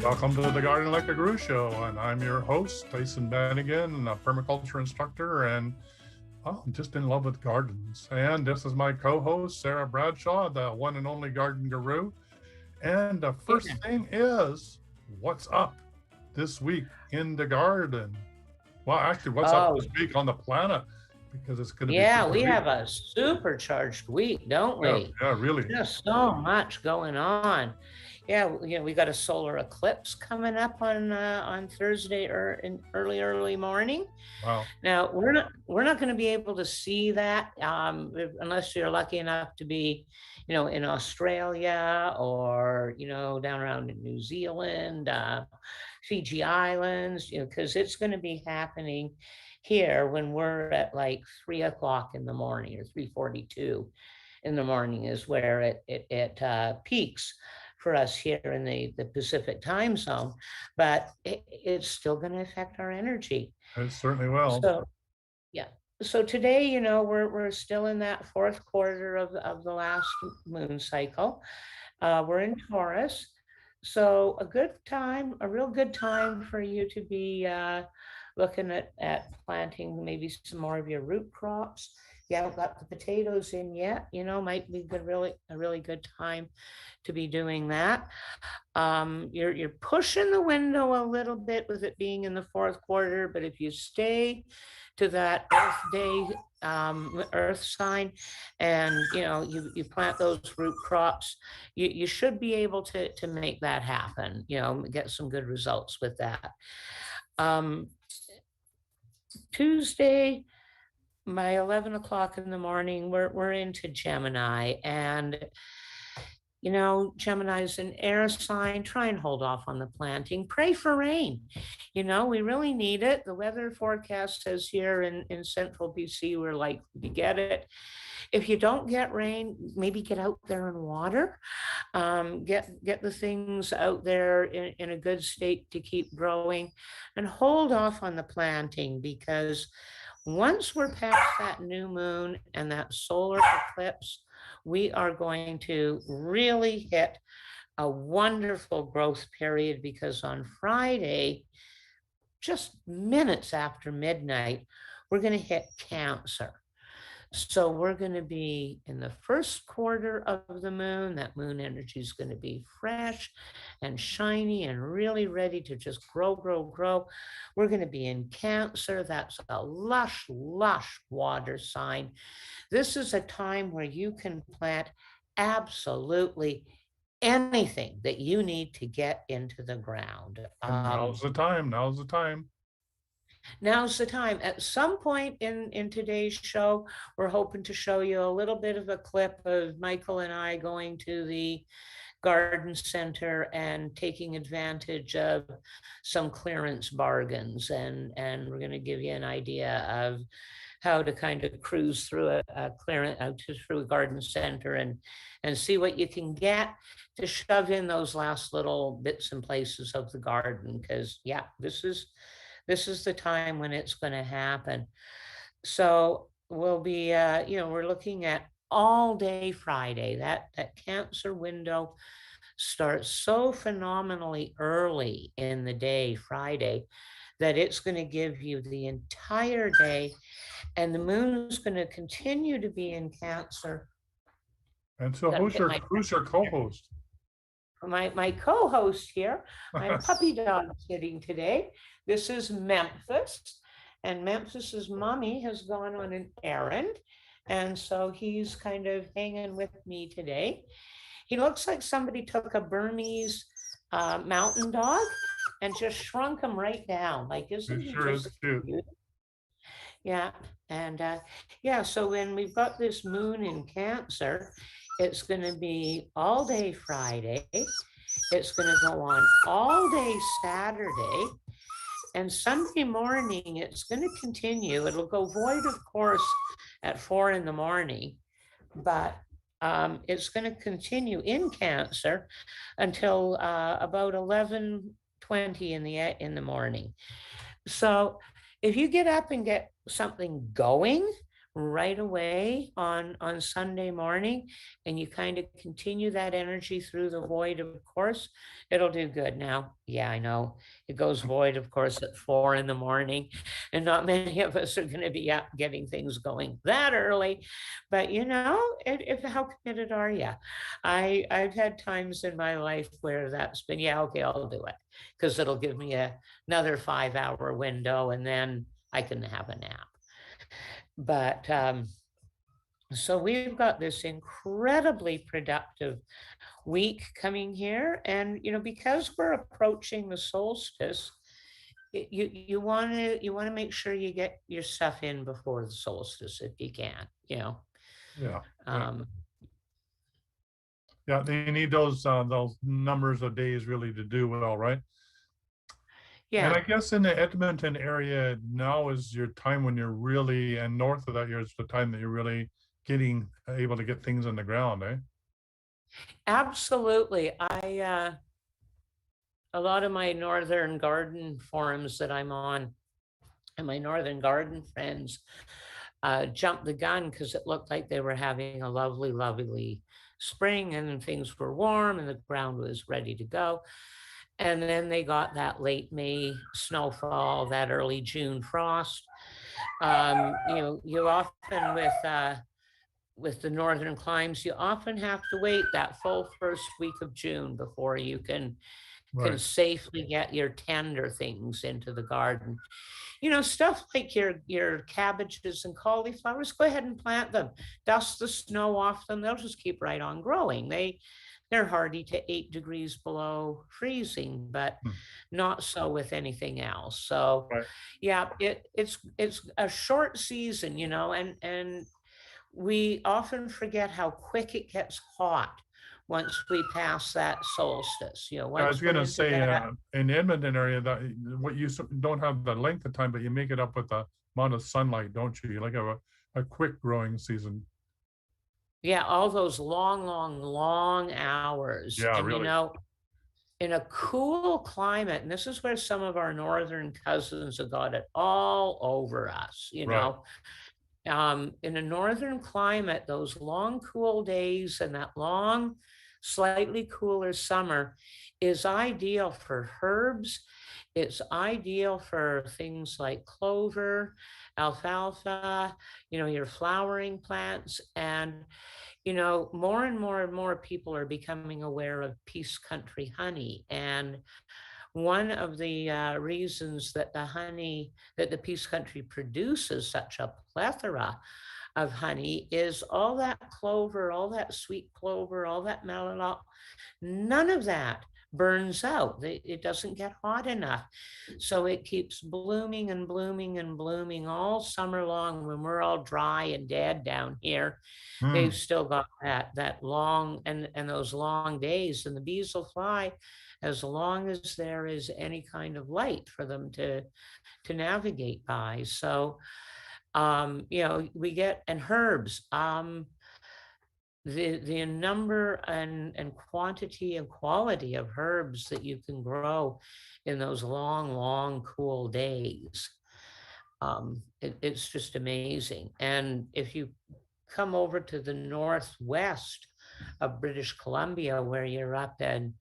Welcome to the Garden Like a Guru Show, and I'm your host, Tyhson, Banighen, a permaculture instructor, and I'm just in love with gardens. And this is my co-host, Sarah Bradshaw, the one and only garden guru. And the first thing is, what's up this week in the garden? Well, actually, what's up this week on the planet? Because it's going to be we have a supercharged week, don't we? Yeah, really. Just so much going on. We got a solar eclipse coming up on Thursday or in early morning. Wow. Now we're not going to be able to see that unless you're lucky enough to be, in Australia or down around in New Zealand, Fiji Islands, because it's going to be happening here when we're at like 3 o'clock in the morning, or 3:42 in the morning is where it peaks for us here in the Pacific time zone, but it's still going to affect our energy. It certainly will. So today, we're still in that fourth quarter of the last moon cycle. We're in Taurus. So a real good time for you to be looking at planting maybe some more of your root crops. You haven't got the potatoes in yet, might be a really good time to be doing that. You're pushing the window a little bit with it being in the fourth quarter, but if you stay to that Earth Day, Earth sign, and you plant those root crops, you should be able to make that happen, get some good results with that. Tuesday, by 11 o'clock in the morning, we're into Gemini, and Gemini is an air sign. Try and hold off on the planting. Pray for rain. We really need it. The weather forecast says here in central BC, we're likely to get it. If you don't get rain, maybe get out there and water. Get the things out there in a good state to keep growing, and hold off on the planting, because once we're past that new moon and that solar eclipse, we are going to really hit a wonderful growth period, because on Friday, just minutes after midnight, we're going to hit Cancer. So we're going to be in the first quarter of the moon. That moon energy is going to be fresh and shiny and really ready to just grow. We're going to be in Cancer. That's a lush water sign. This is a time where you can plant absolutely anything that you need to get into the ground. Now's the time. Now's the time. At some point in today's show, we're hoping to show you a little bit of a clip of Michael and I going to the garden center and taking advantage of some clearance bargains. And we're going to give you an idea of how to kind of cruise through a clearance, through a garden center and see what you can get to shove in those last little bits and places of the garden. Because this is the time when it's going to happen. So we'll be, we're looking at all day Friday. That Cancer window starts so phenomenally early in the day, Friday, that it's going to give you the entire day. And the moon is going to continue to be in Cancer. And so who's your co-host? My co-host here, my puppy dog sitting today. This is Memphis, and Memphis's mommy has gone on an errand, and so he's kind of hanging with me today. He looks like somebody took a Burmese mountain dog and just shrunk him right down. Like, isn't he sure just cute? Yeah, and so when we've got this moon in Cancer, it's going to be all day Friday. It's going to go on all day Saturday. And Sunday morning, it's going to continue. It'll go void, of course, at 4 in the morning, but it's going to continue in Cancer until about 11:20 in the morning. So if you get up and get something going right away on Sunday morning, and you kind of continue that energy through the void, of course, it'll do good. Now, yeah, I know it goes void, of course, at 4 in the morning, and not many of us are going to be up getting things going that early. But if how committed are you? I've had times in my life where that's been, yeah, okay, I'll do it because it'll give me another 5 hour window, and then I can have a nap. But so we've got this incredibly productive week coming here, and because we're approaching the solstice, you want to make sure you get your stuff in before the solstice if you can. Yeah. Yeah. Um, Yeah. They need those numbers of days really to do well, right? And I yeah, guess in the Edmonton area now is your time when you're really, and north of that, here's the time that you're really getting able to get things on the ground, eh? absolutely. A lot of my northern garden forums that I'm on, and my northern garden friends jumped the gun because it looked like they were having a lovely, lovely spring, and things were warm and the ground was ready to go. And then they got that late May snowfall, that early June frost. You often with the northern climes, you often have to wait that full first week of June before you can Right. safely get your tender things into the garden. Stuff like your cabbages and cauliflowers, go ahead and plant them. Dust the snow off them. They'll just keep right on growing. They're hardy to 8 degrees below freezing, but Hmm. not so with anything else. So Right. yeah, it's a short season, and we often forget how quick it gets hot once we pass that solstice. I was Once we're gonna into say, that. in the Edmonton area, that what you don't have the length of time, but you make it up with the amount of sunlight, don't you? You like a quick growing season. Yeah, all those long, long, long hours. Yeah, And really. in a cool climate, and this is where some of our northern cousins have got it all over us, Right. in a northern climate, those long, cool days and that long, slightly cooler summer is ideal for herbs. It's ideal for things like clover, alfalfa, your flowering plants. And more and more and more people are becoming aware of peace country honey. And one of the reasons that the peace country produces such a plethora of honey is all that clover, all that sweet clover, all that melon, none of that burns out. It doesn't get hot enough. So it keeps blooming and blooming and blooming all summer long. When we're all dry and dead down here, they've Hmm. still got that long and those long days, and the bees will fly as long as there is any kind of light for them to navigate by. So we get, and herbs, the number and quantity and quality of herbs that you can grow in those long, long, cool days. It's just amazing. And if you come over to the northwest of British Columbia, where you're up in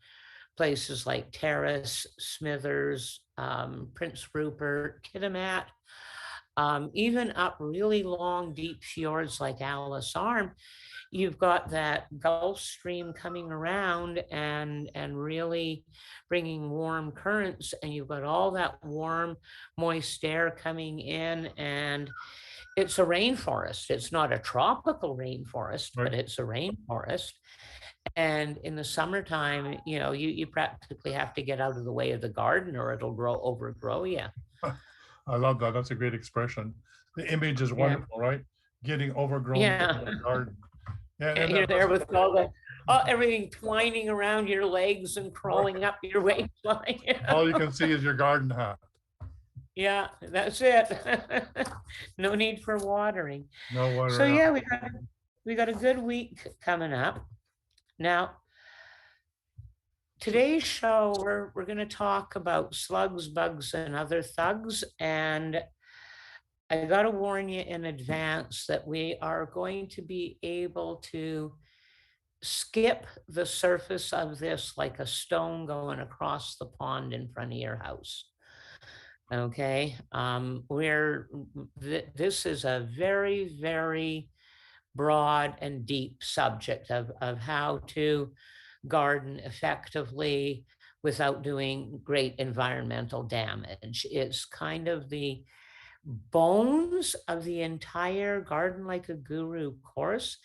places like Terrace, Smithers, Prince Rupert, Kitimat, even up really long, deep fjords like Alice Arm, you've got that Gulf Stream coming around and really bringing warm currents, and you've got all that warm, moist air coming in, and it's a rainforest. It's not a tropical rainforest, Right. but it's a rainforest. And in the summertime, you practically have to get out of the way of the garden or it'll overgrow you. I love that. That's a great expression. The image is Yeah. wonderful, right? Getting overgrown in Yeah. the garden. And You're there with everything twining around your legs and crawling up your waistline. all you can see is your garden hat. Yeah, that's it. No need for watering. No So water. yeah, we got a good week coming up. Now, today's show, we're going to talk about slugs, bugs, and other thugs. And I got to warn you in advance that we are going to be able to skip the surface of this like a stone going across the pond in front of your house. Okay. This is a very, very broad and deep subject of how to garden effectively without doing great environmental damage. It's kind of the bones of the entire Garden Like a Guru course.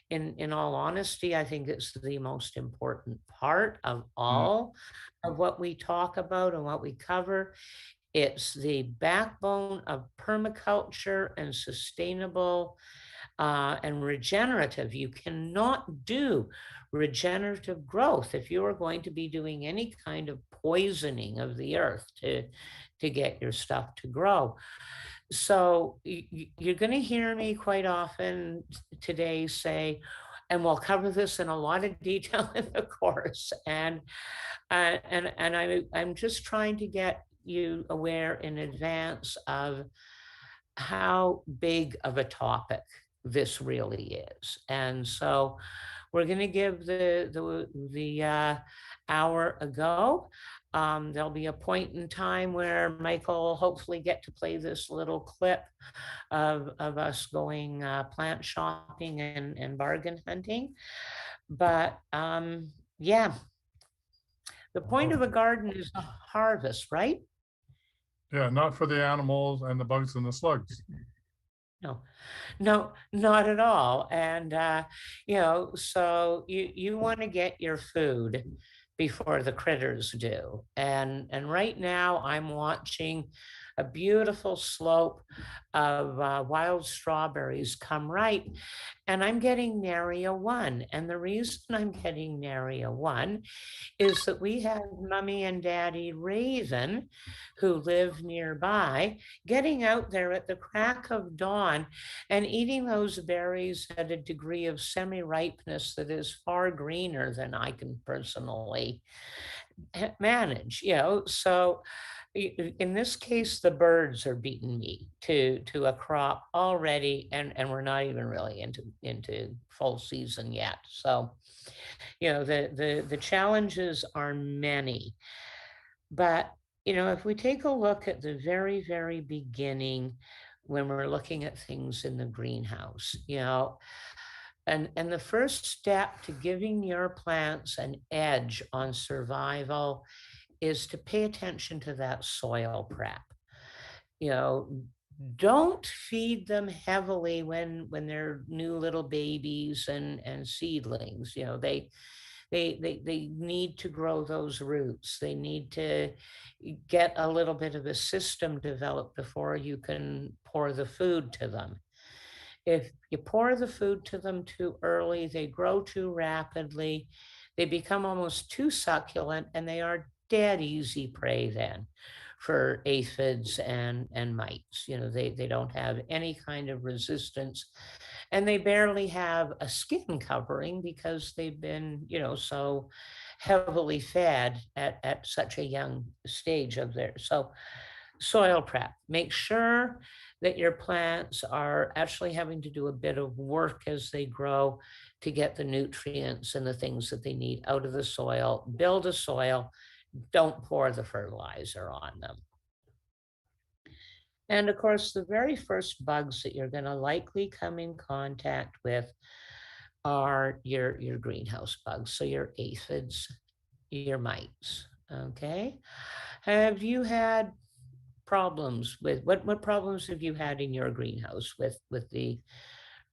In all honesty, I think it's the most important part of Mm. all of what we talk about and what we cover. It's the backbone of permaculture and sustainable and regenerative. You cannot do regenerative growth if you are going to be doing any kind of poisoning of the earth to get your stuff to grow. So you're going to hear me quite often today say, and we'll cover this in a lot of detail in the course. I'm just trying to get you aware in advance of how big of a topic this really is. And so we're going to give the hour a go. There'll be a point in time where Michael will hopefully get to play this little clip of us going plant shopping and bargain hunting. But yeah, the point of a garden is a harvest, right? Yeah, not for the animals and the bugs and the slugs. No, no, not at all. And so you want to get your food before the critters do. And right now I'm watching a beautiful slope of wild strawberries come ripe, and I'm getting nary a one. And the reason I'm getting nary a one is that we have Mummy and Daddy Raven, who live nearby, getting out there at the crack of dawn and eating those berries at a degree of semi-ripeness that is far greener than I can personally manage. So in this case, the birds are beating me to a crop already, and we're not even really into full season yet. So the challenges are many. But if we take a look at the very, very beginning, when we're looking at things in the greenhouse, and the first step to giving your plants an edge on survival is to pay attention to that soil prep. You know, don't feed them heavily when they're new little babies and seedlings. They need to grow those roots. They need to get a little bit of a system developed before you can pour the food to them. If you pour the food to them too early, they grow too rapidly, they become almost too succulent, and they are dead easy prey then for aphids and mites. They don't have any kind of resistance, and they barely have a skin covering because they've been, so heavily fed at such a young stage of their. So soil prep, make sure that your plants are actually having to do a bit of work as they grow to get the nutrients and the things that they need out of the soil. Build a soil, don't pour the fertilizer on them. And of course, the very first bugs that you're going to likely come in contact with are your greenhouse bugs. So your aphids, your mites. Okay. Have you had problems with what problems have you had in your greenhouse with the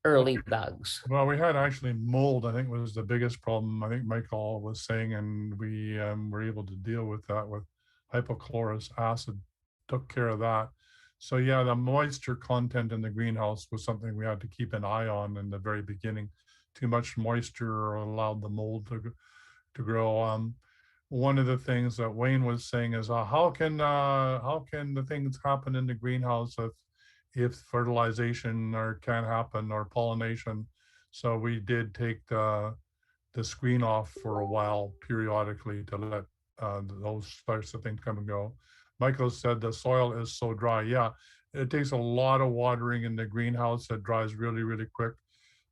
early bugs? Well, we had actually mold, I think was the biggest problem. I think Michael was saying, and we were able to deal with that with hypochlorous acid, took care of that. So yeah, the moisture content in the greenhouse was something we had to keep an eye on in the very beginning. Too much moisture allowed the mold to grow. One of the things that Wayne was saying is how can the things happen in the greenhouse if fertilization or can't happen or pollination. So we did take the screen off for a while periodically to let those types of things come and go. Michael said the soil is so dry. Yeah, It takes a lot of watering in the greenhouse that dries really, really quick.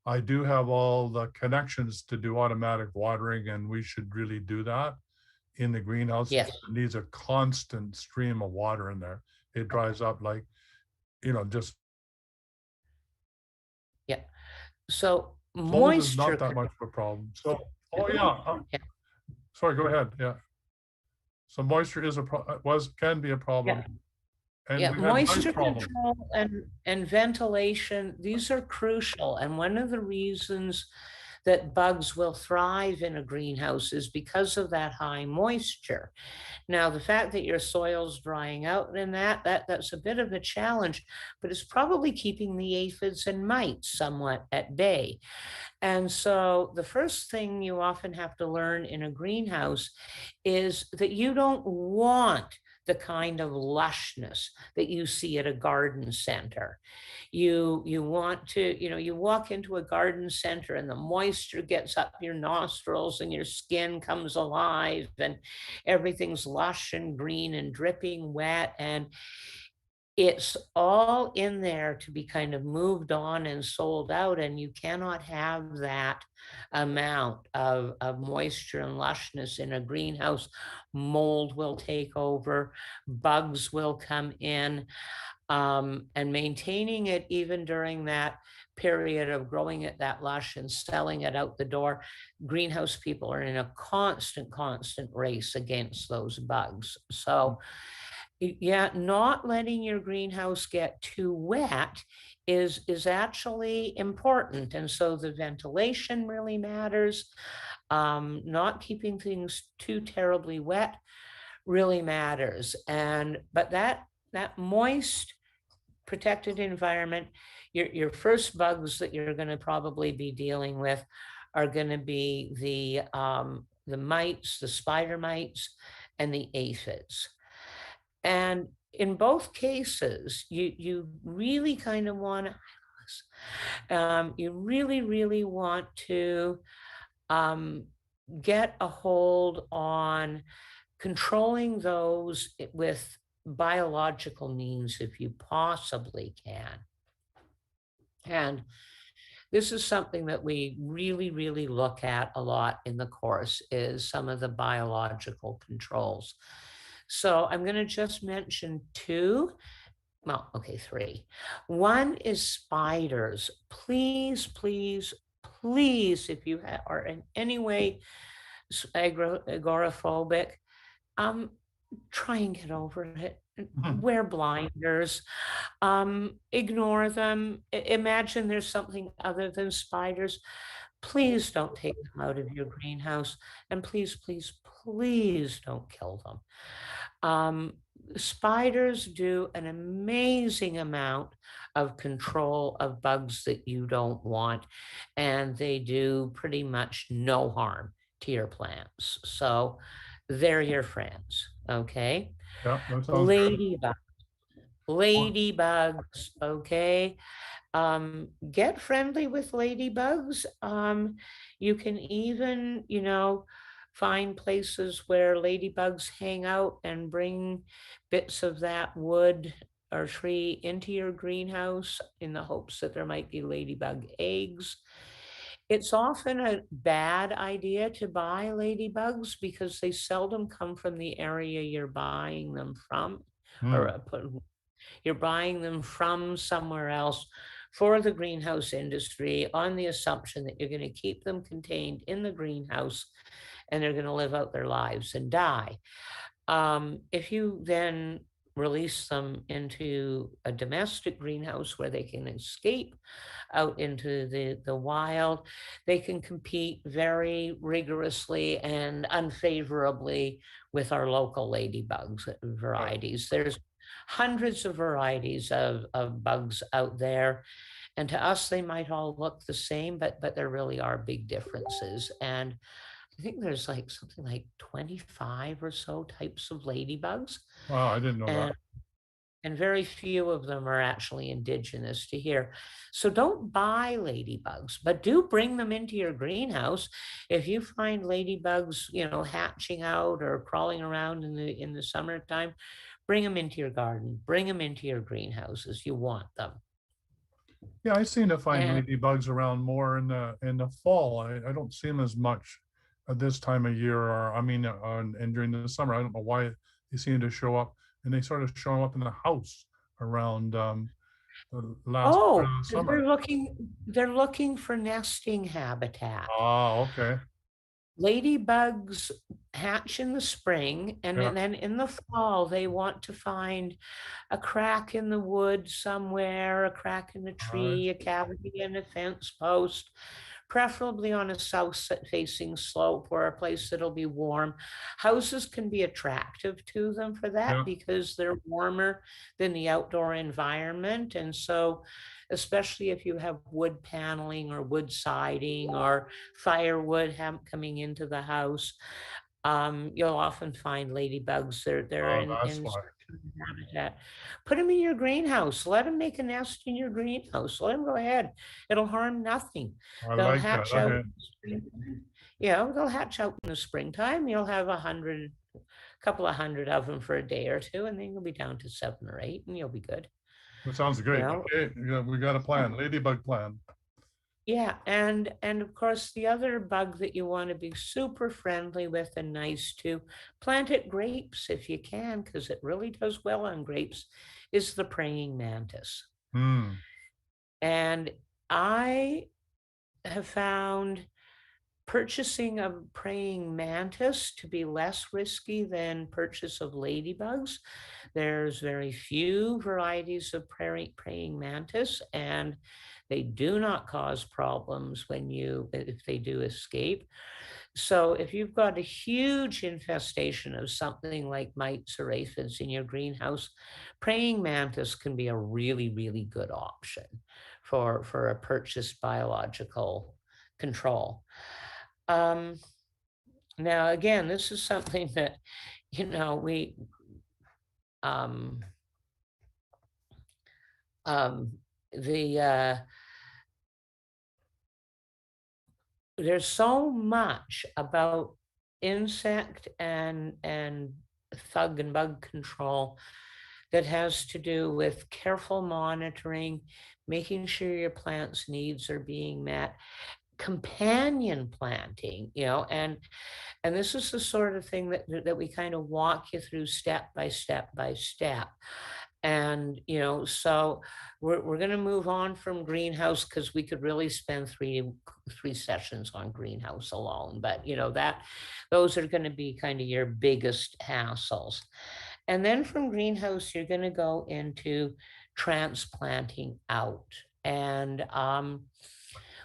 I do have all the connections to do automatic watering, and we should really do that in the greenhouse. Yes. It needs a constant stream of water in there. It dries up like, just Yeah. So cold is moisture. not that much of a problem. So, oh yeah, Yeah. sorry, go ahead. Yeah. So moisture is can be a problem, Yeah. and Yeah, we've had lice moisture problems. control and ventilation, these are crucial. And one of the reasons that bugs will thrive in a greenhouse is because of that high moisture. Now, the fact that your soil's drying out and that's a bit of a challenge, but it's probably keeping the aphids and mites somewhat at bay. And so the first thing you often have to learn in a greenhouse is that you don't want the kind of lushness that you see at a garden center. You want to, you walk into a garden center and the moisture gets up your nostrils and your skin comes alive and everything's lush and green and dripping wet, and it's all in there to be kind of moved on and sold out, and you cannot have that amount of moisture and lushness in a greenhouse. Mold will take over, bugs will come in, and maintaining it even during that period of growing it that lush and selling it out the door. Greenhouse people are in a constant race against those bugs. So yeah, not letting your greenhouse get too wet is actually important. And so the ventilation really matters. Not keeping things too terribly wet really matters. But that moist, protected environment, your first bugs that you're going to probably be dealing with are going to be the mites, the spider mites, and the aphids. And in both cases, you really kind of want to, you really want to get a hold on controlling those with biological means if you possibly can. And this is something that we really look at a lot in the course, is some of the biological controls. So I'm going to just mention two. Well, okay, three. One is spiders. Please, if you are in any way agoraphobic, try and get over it. Wear blinders. Ignore them. Imagine there's something other than spiders. Please don't take them out of your greenhouse, and please don't kill them. Spiders do an amazing amount of control of bugs that you don't want, and they do pretty much no harm to your plants. So they're your friends, okay? Yeah, that sounds good. Ladybugs, okay? Get friendly with ladybugs. You can even, find places where ladybugs hang out and bring bits of that wood or tree into your greenhouse in the hopes that there might be ladybug eggs. It's often a bad idea to buy ladybugs because they seldom come from the area you're buying them from, or you're buying them from somewhere else for the greenhouse industry on the assumption that you're going to keep them contained in the greenhouse and they're going to live out their lives and die. If you then release them into a domestic greenhouse where they can escape out into the wild, they can compete very rigorously and unfavorably with our local ladybugs varieties. There's hundreds of varieties of bugs out there. And to us, they might all look the same, but there really are big differences. And I think there's like something like 25 or so types of ladybugs. Wow, I didn't know that. And very few of them are actually indigenous to here. So don't buy ladybugs, but do bring them into your greenhouse. If you find ladybugs, hatching out or crawling around in the summertime, bring them into your garden, bring them into your greenhouses. You want them. Yeah, I seem to find And ladybugs around more in the fall. I don't see them as much at this time of year, or I mean, and during the summer. I don't know why they seem to show up, and they sort of show up in the house around the last part oh, of the they're summer. looking for nesting habitat. Ah, okay. Ladybugs hatch in the spring, and Yeah. then in the fall, they want to find a crack in the wood somewhere, a crack in the All right. tree, a cavity in a fence post, preferably on a south-facing slope or a place that'll be warm. Houses can be attractive to them for that Yeah. because they're warmer than the outdoor environment. And so, especially if you have wood paneling or wood siding or firewood coming into the house, you'll often find ladybugs. They're Oh, that's in why. habitat. Put them in your greenhouse. Let them make a nest in your greenhouse. Let them go ahead. It'll harm nothing. I They'll like that. hatch out in the springtime. Yeah, they'll hatch out in the springtime. You'll have 100, a couple of hundred of them for a day or two, and then you'll be down to 7 or 8, and you'll be good. That sounds You great. know, Okay, yeah, we got a plan. Ladybug plan. yeah, and of course the other bug that you want to be super friendly with and nice to, plant at grapes if you can, because it really does well on grapes, is the praying mantis. Hmm. And I have found purchasing a praying mantis to be less risky than purchase of ladybugs. There's very few varieties of praying mantis, and they do not cause problems if they do escape. So if you've got a huge infestation of something like mites or aphids in your greenhouse, praying mantis can be a really, really good option for a purchased biological control. Um, Now, again, this is something that, we, um, um, the, there's so much about insect and thug and bug control that has to do with careful monitoring, making sure your plant's needs are being met, companion planting, and this is the sort of thing that we kind of walk you through step by step by step. And so we're going to move on from greenhouse because we could really spend three sessions on greenhouse alone. But those are going to be kind of your biggest hassles. And then from greenhouse, you're going to go into transplanting out. And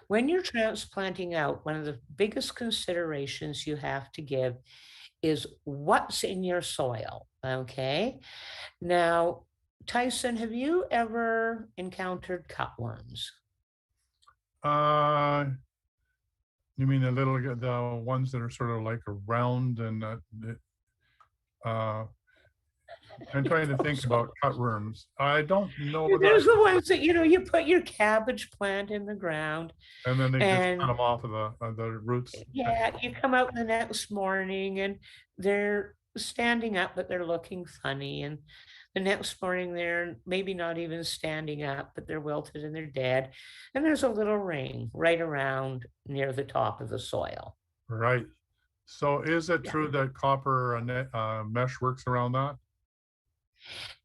when you're transplanting out, one of the biggest considerations you have to give is what's in your soil. Okay. Now, Tyson, have you ever encountered cutworms? Uh, you mean the ones that are sort of like around and uh, I'm trying to think about cutworms. I don't know that. There's the ones that, you put your cabbage plant in the ground And then they just cut and them off of the roots. yeah, you come out the next morning and they're standing up, but they're looking funny. And the next morning, they're maybe not even standing up, but they're wilted and they're dead. And there's a little ring right around near the top of the soil. Right. So is it Yeah. true that copper mesh works around that?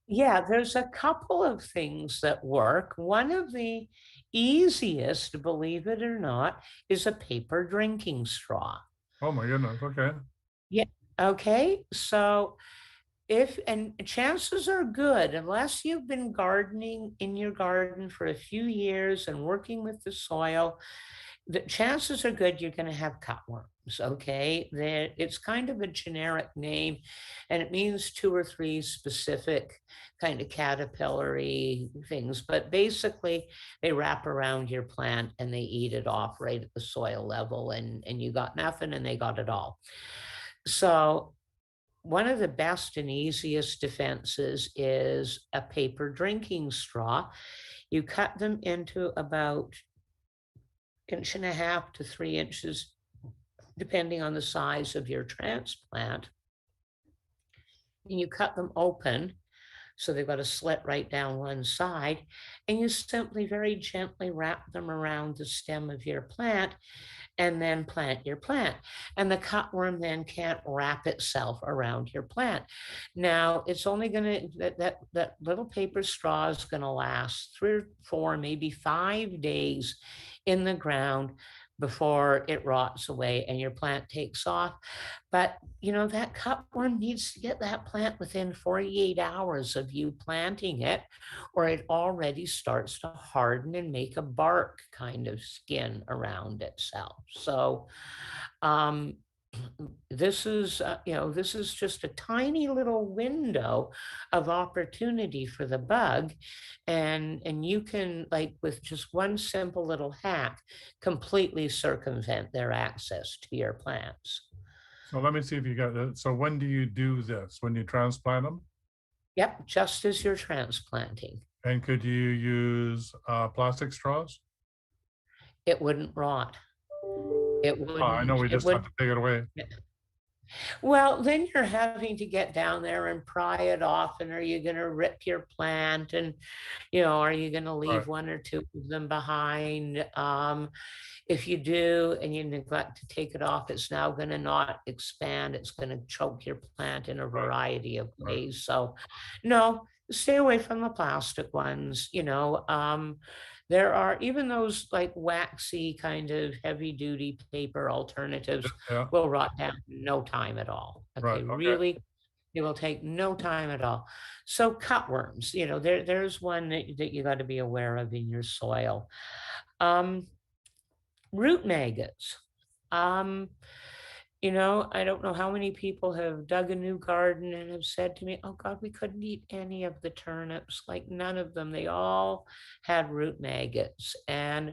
Yeah, there's a couple of things that work. One of the easiest, believe it or not, is a paper drinking straw. Oh my goodness. Okay. Yeah. Okay. So and chances are good, unless you've been gardening in your garden for a few years and working with the soil, the chances are good you're going to have cutworms. Okay. It's kind of a generic name, and it means 2 or 3 specific kind of caterpillary things. But basically, they wrap around your plant and they eat it off right at the soil level, and you got nothing and they got it all. So one of the best and easiest defenses is a paper drinking straw. You cut them into about 1.5 to 3 inches, depending on the size of your transplant. And you cut them open So they've got a slit right down one side, and you simply very gently wrap them around the stem of your plant and then plant your plant. And the cutworm then can't wrap itself around your plant. Now it's only going to, that little paper straw is going to last 3 or 4, maybe 5 days in the ground before it rots away and your plant takes off. But that cutworm needs to get that plant within 48 hours of you planting it, or it already starts to harden and make a bark kind of skin around itself. So um, this is just a tiny little window of opportunity for the bug, and you can, like, with just one simple little hack, completely circumvent their access to your plants. So let me see if you got it. So when do you do this? When you transplant them? Yep, just as you're transplanting. And could you use plastic straws? It wouldn't rot. It I know wouldn't, we it just have would. to take it away. Well, then you're having to get down there and pry it off. And are you going to rip your plant? And, are you going to leave Right. one or two of them behind? If you do and you neglect to take it off, it's now going to not expand. It's going to choke your plant in a Right. variety of Right. ways. So, no, stay away from the plastic ones. There are even those like waxy kind of heavy duty paper alternatives Yeah. will rot down in no time at all. Right. Okay, Okay. really, it will take no time at all. So cutworms, there's one that you got to be aware of in your soil. Um, Root maggots. Um, I don't know how many people have dug a new garden and have said to me, "Oh God, we couldn't eat any of the turnips, like none of them. They all had root maggots." And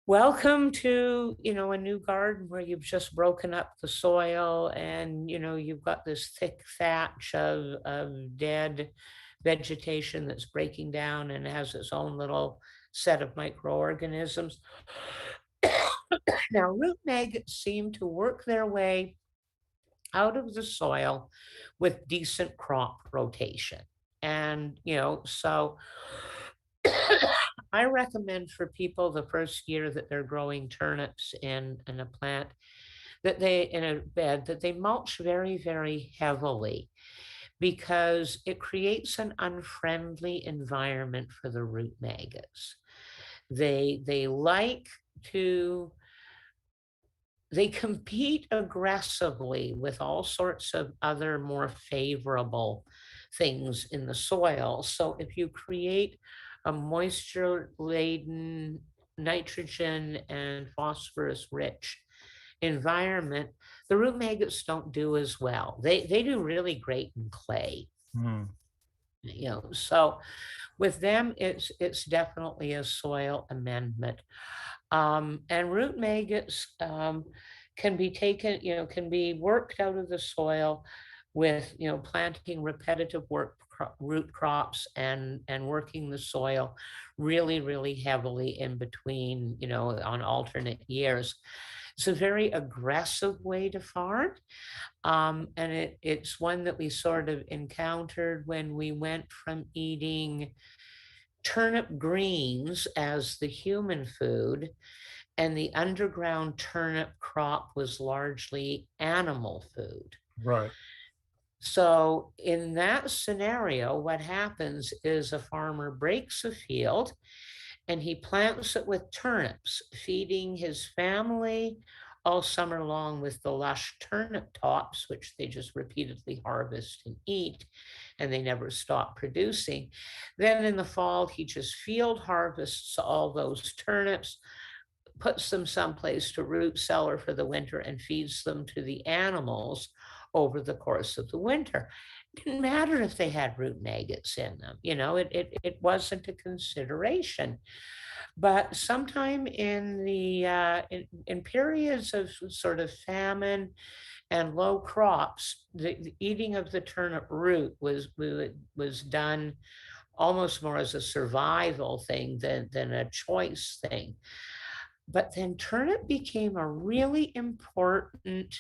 welcome to, a new garden where you've just broken up the soil and, you've got this thick thatch of dead vegetation that's breaking down and has its own little set of microorganisms. Now, root maggots seem to work their way out of the soil with decent crop rotation. And, so I recommend for people the first year that they're growing turnips in a plant, that they, in a bed, that they mulch very, very heavily, because it creates an unfriendly environment for the root maggots. They like to they compete aggressively with all sorts of other more favorable things in the soil. So if you create a moisture laden, nitrogen and phosphorus rich environment, the root maggots don't do as well. They do really great in clay. Hmm. So with them, it's definitely a soil amendment. And root maggots can be taken, can be worked out of the soil with, planting repetitive root crops and working the soil really, really heavily in between, on alternate years. It's a very aggressive way to farm. And it's one that we sort of encountered when we went from eating turnip greens as the human food, and the underground turnip crop was largely animal food. Right. So in that scenario, what happens is a farmer breaks a field and he plants it with turnips, feeding his family all summer long with the lush turnip tops, which they just repeatedly harvest and eat, and they never stop producing. Then in the fall, he just field harvests all those turnips, puts them someplace to root cellar for the winter, and feeds them to the animals over the course of the winter. It didn't matter if they had root maggots in them, it wasn't a consideration. But sometime in the in periods of sort of famine and low crops, the eating of the turnip root was done almost more as a survival thing than a choice thing. But then turnip became a really important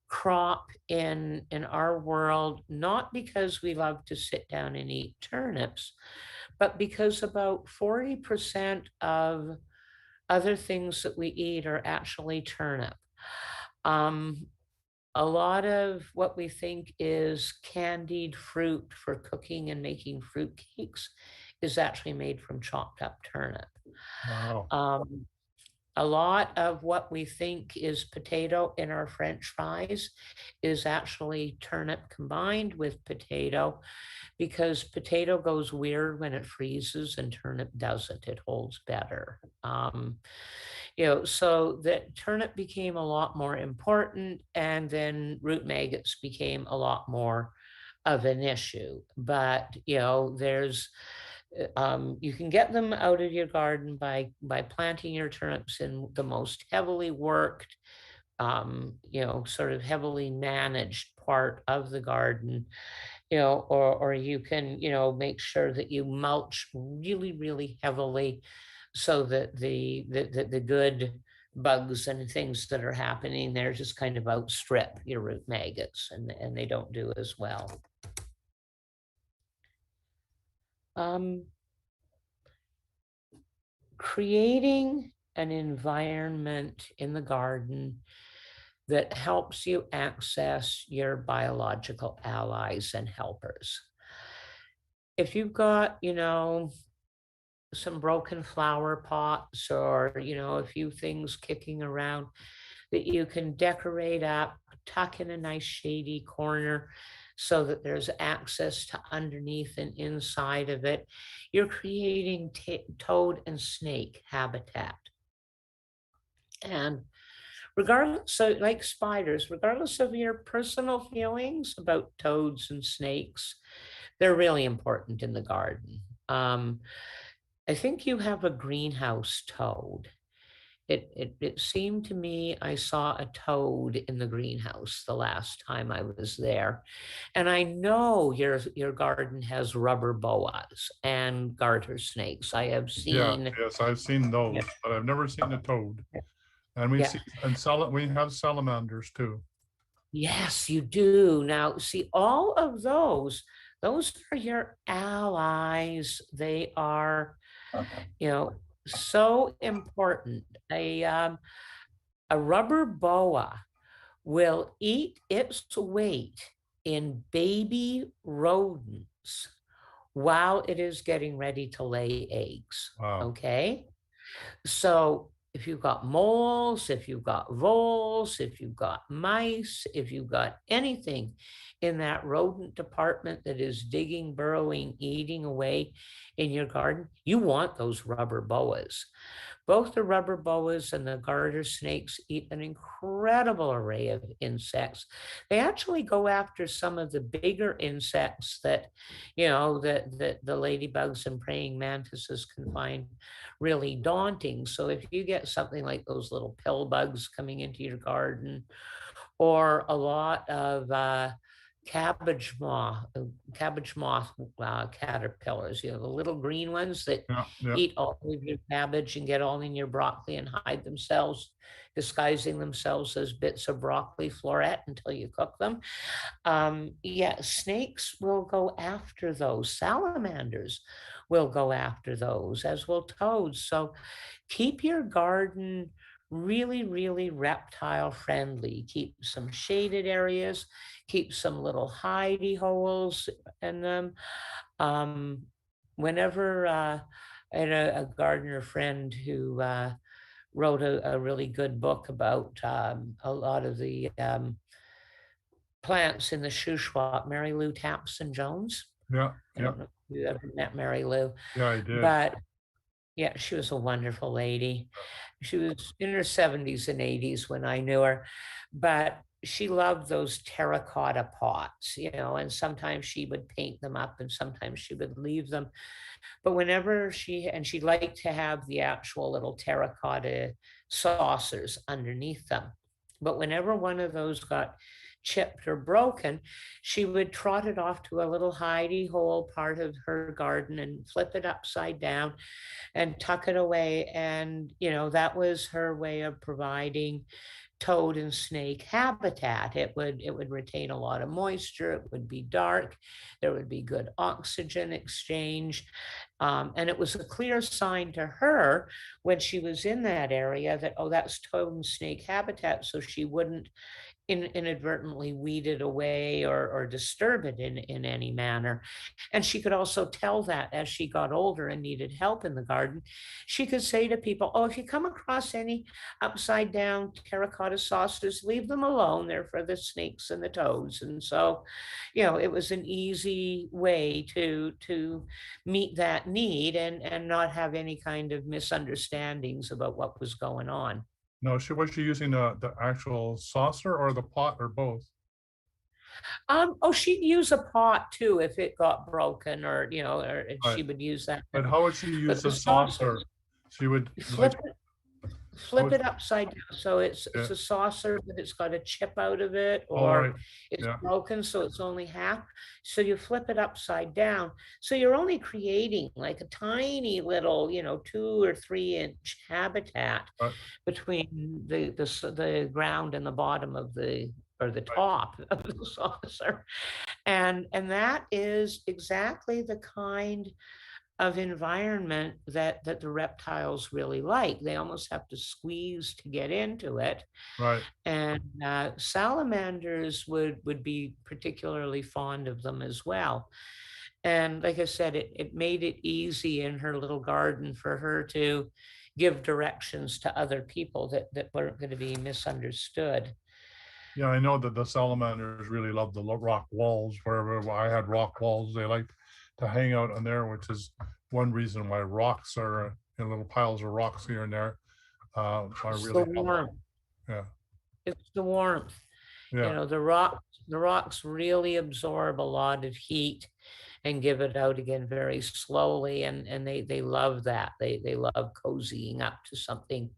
crop in our world, not because we love to sit down and eat turnips, but because about 40% of other things that we eat are actually turnip. Um, a lot of what we think is candied fruit for cooking and making fruit cakes is actually made from chopped up turnip. Wow. Um, a lot of what we think is potato in our French fries is actually turnip combined with potato, because potato goes weird when it freezes and turnip doesn't. It holds better. So that turnip became a lot more important, and then root maggots became a lot more of an issue. But you can get them out of your garden by planting your turnips in the most heavily worked, sort of heavily managed part of the garden, or you can, make sure that you mulch really, really heavily so that the good bugs and things that are happening there just kind of outstrip your root maggots, and they don't do as well. Um, Creating an environment in the garden that helps you access your biological allies and helpers. If you've got, some broken flower pots, or, a few things kicking around that you can decorate up, tuck in a nice shady corner so that there's access to underneath and inside of it, you're creating toad and snake habitat. And regardless, so like spiders, regardless of your personal feelings about toads and snakes, they're really important in the garden. I think you have a greenhouse toad. It seemed to me I saw a toad in the greenhouse the last time I was there. And I know your garden has rubber boas and garter snakes. I have Yeah, seen. yes, I've seen Yeah, those, but I've never seen a toad. And we yeah. see, we have salamanders too. Yes, you do. Now, see, all of those are your allies. They are, you know, so important. A rubber boa will eat its weight in baby rodents while it is getting ready to lay eggs. Wow. Okay. So if you've got moles, if you've got voles, if you've got mice, if you've got anything in that rodent department that is digging, burrowing, eating away in your garden, you want those rubber boas. Both the rubber boas and the garter snakes eat an incredible array of insects. They actually go after some of the bigger insects that the ladybugs and praying mantises can find really daunting. So if you get something like those little pill bugs coming into your garden, or a lot of cabbage moth caterpillars, the little green ones that Yeah, yeah. eat all of your cabbage and get all in your broccoli and hide themselves, disguising themselves as bits of broccoli floret until you cook them. Yeah, snakes will go after those. Salamanders will go after those, as will toads. So keep your garden really, really reptile friendly. Keep some shaded areas, keep some little hidey holes in them. Um, whenever I had a gardener friend who wrote a really good book about a lot of the plants in the Shuswap, Mary Lou Tapson Jones. Yeah, I yeah, don't know if you ever met Mary Lou, yeah, I did. but yeah, she was a wonderful lady. She was in her 70s and 80s when I knew her, but she loved those terracotta pots, and sometimes she would paint them up and sometimes she would leave them. But whenever she liked to have the actual little terracotta saucers underneath them. But whenever one of those got chipped or broken, she would trot it off to a little hidey hole part of her garden and flip it upside down and tuck it away. And, that was her way of providing toad and snake habitat. It would retain a lot of moisture. It would be dark. There would be good oxygen exchange. And it was a clear sign to her when she was in that area that, oh, that's toad and snake habitat. So she wouldn't inadvertently weed it away or disturb it in any manner. And she could also tell that as she got older and needed help in the garden, she could say to people, oh, if you come across any upside down terracotta saucers, leave them alone. They're for the snakes and the toads. And so, it was an easy way to meet that need and not have any kind of misunderstandings about what was going on. No, was she using the actual saucer or the pot or both? Oh, she'd use a pot too if it got broken, or Right. she would use that. But how would she use But the the saucer? saucers, She would like, flip it, how flip would, it upside down. So it's yeah. a saucer, but it's got a chip out of it, All right. or it's Yeah. broken, so it's only half. So you flip it upside down. So you're only creating like a tiny little, 2 or 3 inch habitat Right. between the ground and the bottom of the or the Right. top of the saucer. And that is exactly the kind of environment that the reptiles really like. They almost have to squeeze to get into it. Right. And salamanders would be particularly fond of them as well. And like I said, it made it easy in her little garden for her to give directions to other people that weren't going to be misunderstood. Yeah, I know that the salamanders really love the rock walls. Wherever I had rock walls, they like to hang out on there, which is one reason why rocks are in little piles of rocks here and there. Are It's the really helpful. warmth. Yeah. It's the warmth. Yeah. The rocks really absorb a lot of heat and give it out again very slowly. And they love that. They love cozying up to something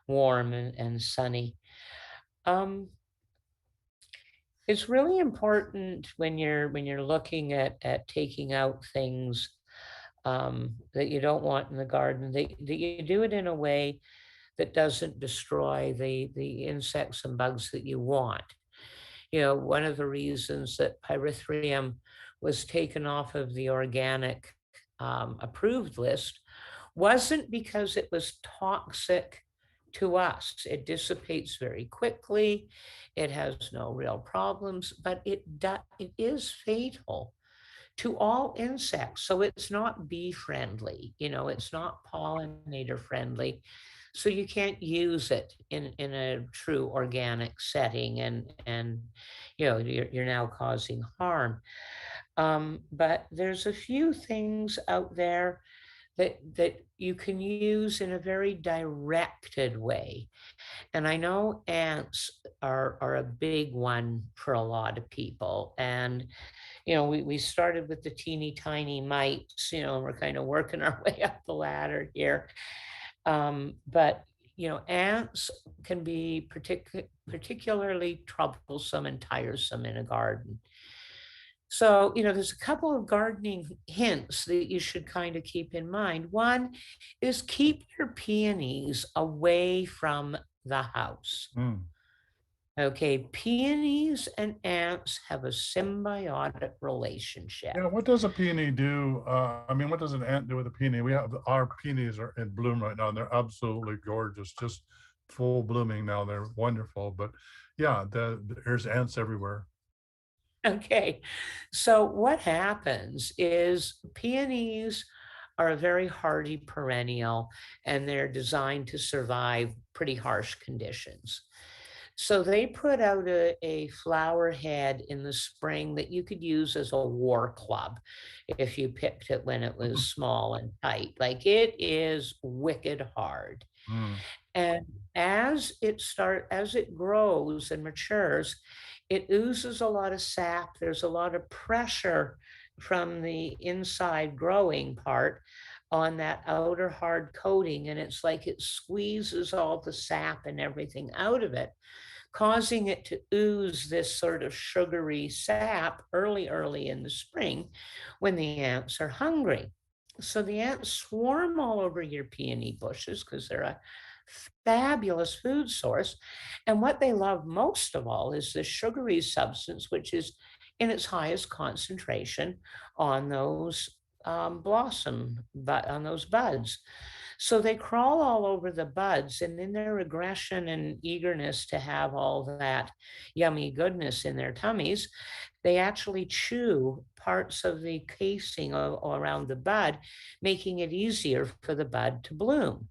warm and sunny. Um, it's really important when you're looking at taking out things that you don't want in the garden, that you do it in a way that doesn't destroy the insects and bugs that you want. One of the reasons that pyrethrum was taken off of the organic approved list wasn't because it was toxic to us. It dissipates very quickly. It has no real problems, but it is fatal to all insects. So it's not bee friendly, it's not pollinator friendly. So you can't use it in a true organic setting, and you're now causing harm. But there's a few things out there that you can use in a very directed way. And I know ants are a big one for a lot of people. And we started with the teeny tiny mites, we're kind of working our way up the ladder here. But ants can be particularly troublesome and tiresome in a garden. So, there's a couple of gardening hints that you should kind of keep in mind. One is keep your peonies away from the house. Mm. Okay, peonies and ants have a symbiotic relationship. Yeah. What does a peony do? I mean, what does an ant do with a peony? Our peonies are in bloom right now. And they're absolutely gorgeous, just full blooming now. They're wonderful. But yeah, there's ants everywhere. Okay, so what happens is peonies are a very hardy perennial, and they're designed to survive pretty harsh conditions. So they put out a flower head in the spring that you could use as a war club if you picked it when it was small and tight. Like, it is wicked hard. Mm. And as it grows and matures, it oozes a lot of sap. There's a lot of pressure from the inside growing part on that outer hard coating. And it's like it squeezes all the sap and everything out of it, causing it to ooze this sort of sugary sap early in the spring when the ants are hungry. So the ants swarm all over your peony bushes because they're a fabulous food source. And what they love most of all is the sugary substance, which is in its highest concentration on those on those buds. So they crawl all over the buds, and in their aggression and eagerness to have all that yummy goodness in their tummies, they actually chew parts of the casing around the bud, making it easier for the bud to bloom.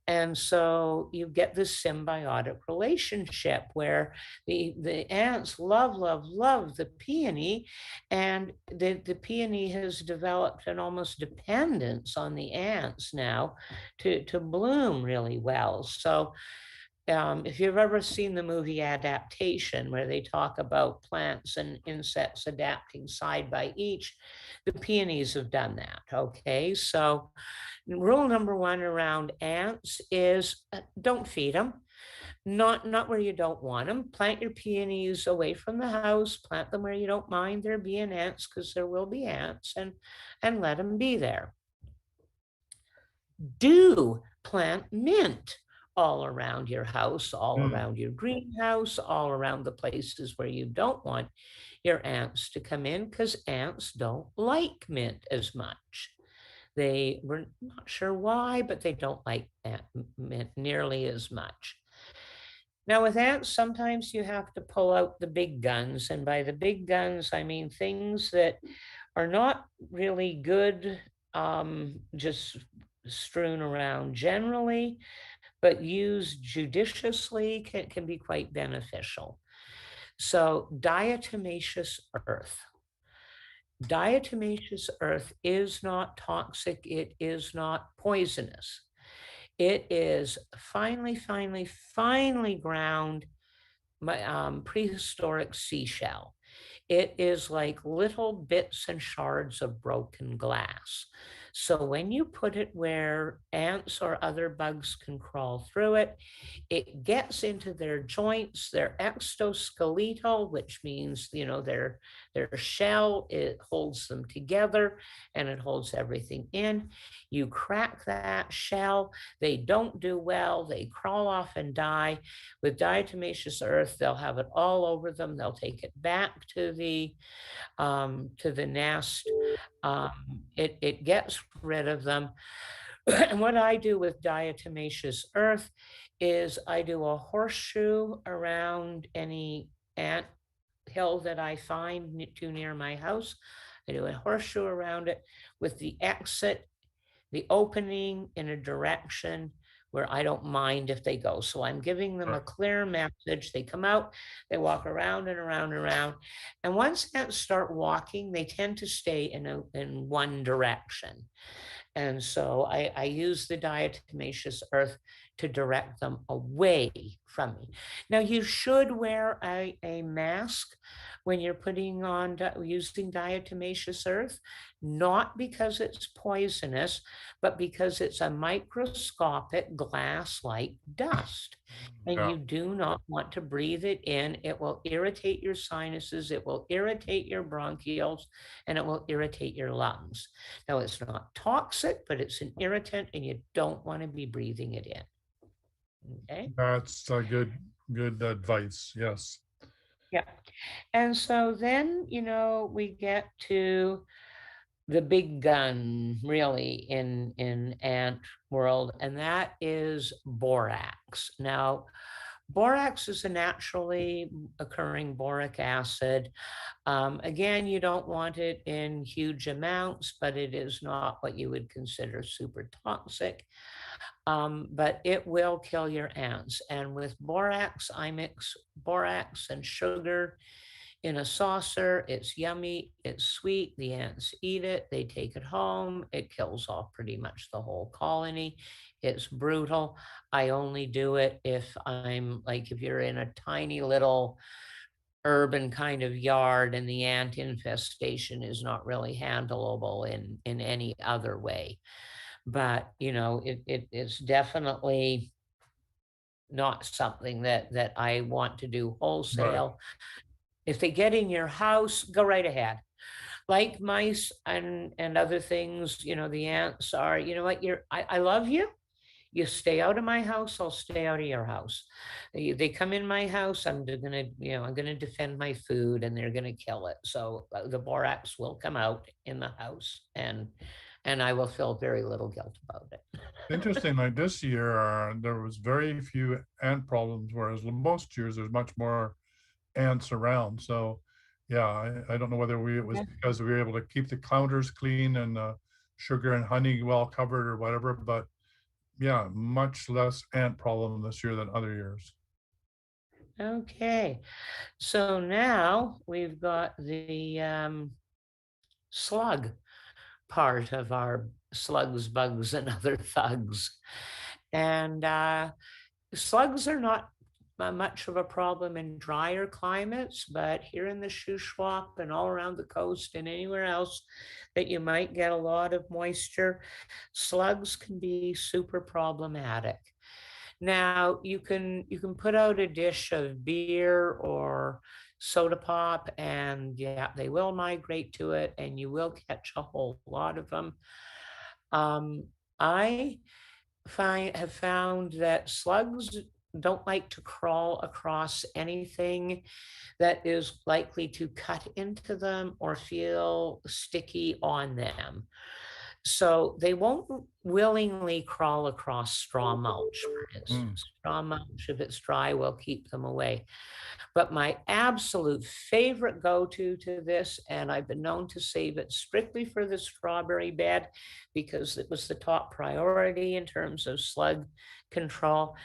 And so you get this symbiotic relationship where the ants love the peony, and the peony has developed an almost dependence on the ants now to bloom really well. So if you've ever seen the movie Adaptation, where they talk about plants and insects adapting side by each, the peonies have done that. Okay, so rule number one around ants is don't feed them. Not where you don't want them. Plant your peonies away from the house. Plant them where you don't mind there being ants, because there will be ants, and let them be there. Do plant mint all around your house, all around your greenhouse, all around the places where you don't want your ants to come in, because ants don't like mint as much. They were not sure why, but they don't like mint nearly as much. Now, with ants, sometimes you have to pull out the big guns. And by the big guns, I mean things that are not really good, just strewn around generally, but used judiciously can be quite beneficial. So, diatomaceous earth. Diatomaceous earth is not toxic. It is not poisonous. It is finely ground prehistoric seashell. It is like little bits and shards of broken glass. So when you put it where ants or other bugs can crawl through it, it gets into their joints, their exoskeletal, which means, their shell, it holds them together and it holds everything in. You crack that shell, they don't do well, they crawl off and die. With diatomaceous earth, they'll have it all over them. They'll take it back to the nest. It gets rid of them. And what I do with diatomaceous earth is I do a horseshoe around any ant hill that I find too near my house. I do a horseshoe around it with the exit, the opening in a direction where I don't mind if they go. So I'm giving them a clear message. They come out, they walk around and around and around. And once ants start walking, they tend to stay in one direction. And so I use the diatomaceous earth to direct them away from me. Now, you should wear a mask when you're using diatomaceous earth, not because it's poisonous, but because it's a microscopic glass-like dust. And you do not want to breathe it in. It will irritate your sinuses, it will irritate your bronchioles, and it will irritate your lungs. Now, it's not toxic, but it's an irritant, and you don't want to be breathing it in. Okay. That's a good advice. Yes. Yeah. And so then, we get to the big gun really in ant world, and that is borax. Now, borax is a naturally occurring boric acid. Again, you don't want it in huge amounts, but it is not what you would consider super toxic. But it will kill your ants. And with borax, I mix borax and sugar in a saucer. It's yummy, it's sweet. The ants eat it, they take it home. It kills off pretty much the whole colony. It's brutal. I only do it if you're in a tiny little urban kind of yard and the ant infestation is not really handleable in any other way. But, it's definitely not something that I want to do wholesale. If they get in your house, go right ahead. Like mice and other things, the ants are, you know what, I love you. You stay out of my house, I'll stay out of your house. They come in my house, I'm gonna, I'm gonna defend my food and they're gonna kill it. So the borax will come out in the house and I will feel very little guilt about it. Interesting. Like this year, there was very few ant problems, whereas most years there's much more ants around. So, yeah, I don't know whether it was Yeah. because we were able to keep the counters clean and sugar and honey well covered or whatever. But yeah, much less ant problem this year than other years. Okay, so now we've got the slug part of our slugs, bugs, and other thugs. And slugs are not much of a problem in drier climates, but here in the Shuswap and all around the coast and anywhere else that you might get a lot of moisture, slugs can be super problematic. Now you can put out a dish of beer or soda pop, and yeah, they will migrate to it, and you will catch a whole lot of them. Um, I have found that slugs don't like to crawl across anything that is likely to cut into them or feel sticky on them. So they won't willingly crawl across straw mulch, for Mm. instance. Straw mulch, if it's dry, will keep them away. But my absolute favorite go-to to this, and I've been known to save it strictly for the strawberry bed because it was the top priority in terms of slug control,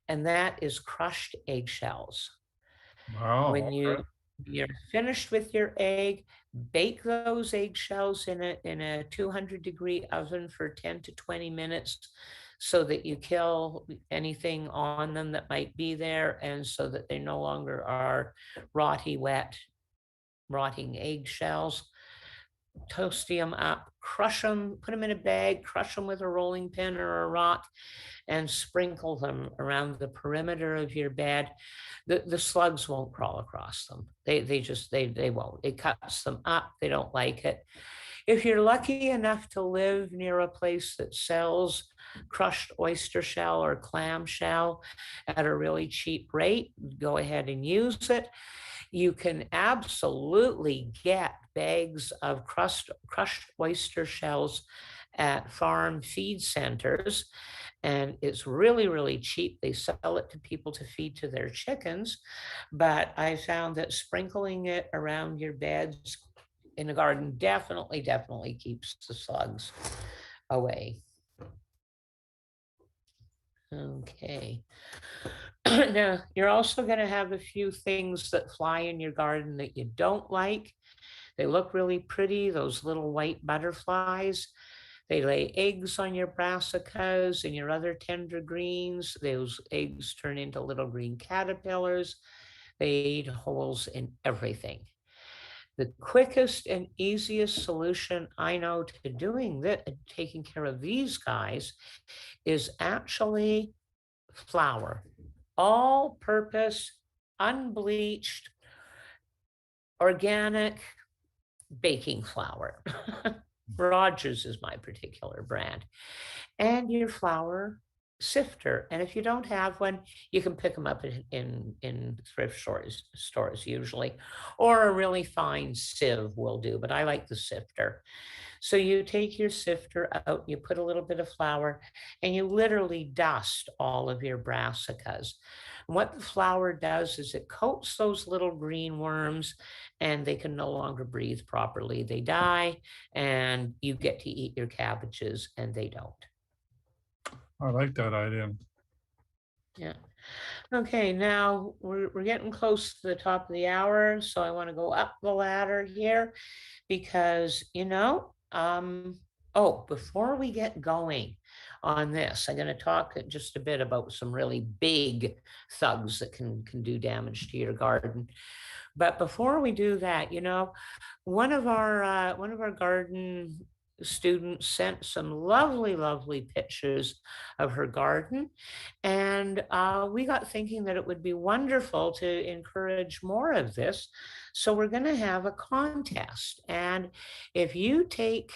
and that is crushed eggshells. Wow. When Okay. you're finished with your egg, bake those eggshells in a 200-degree oven for 10 to 20 minutes so that you kill anything on them that might be there and so that they no longer are rotting eggshells. Toasty them up, crush them, put them in a bag, crush them with a rolling pin or a rock, and sprinkle them around the perimeter of your bed. The slugs won't crawl across them. They won't. It cuts them up. They don't like it. If you're lucky enough to live near a place that sells crushed oyster shell or clam shell at a really cheap rate, go ahead and use it. You can absolutely get bags of crushed oyster shells at farm feed centers. And it's really, really cheap. They sell it to people to feed to their chickens. But I found that sprinkling it around your beds in the garden definitely keeps the slugs away. Okay. Now, you're also going to have a few things that fly in your garden that you don't like. They look really pretty, those little white butterflies. They lay eggs on your brassicas and your other tender greens. Those eggs turn into little green caterpillars. They eat holes in everything. The quickest and easiest solution I know to doing that, taking care of these guys, is actually flour, all purpose, unbleached, organic baking flour. Rogers is my particular brand. And your flour sifter. And if you don't have one, you can pick them up in thrift stores usually, or a really fine sieve will do, but I like the sifter. So you take your sifter out, you put a little bit of flour, and you literally dust all of your brassicas. And what the flour does is it coats those little green worms and they can no longer breathe properly. They die, and you get to eat your cabbages and they don't. I like that idea. Yeah. Okay, now we're getting close to the top of the hour, so I want to go up the ladder here because, oh, before we get going on this, I'm going to talk just a bit about some really big thugs that can do damage to your garden. But before we do that, one of our garden students sent some lovely pictures of her garden, and we got thinking that it would be wonderful to encourage more of this. So we're going to have a contest, and if you take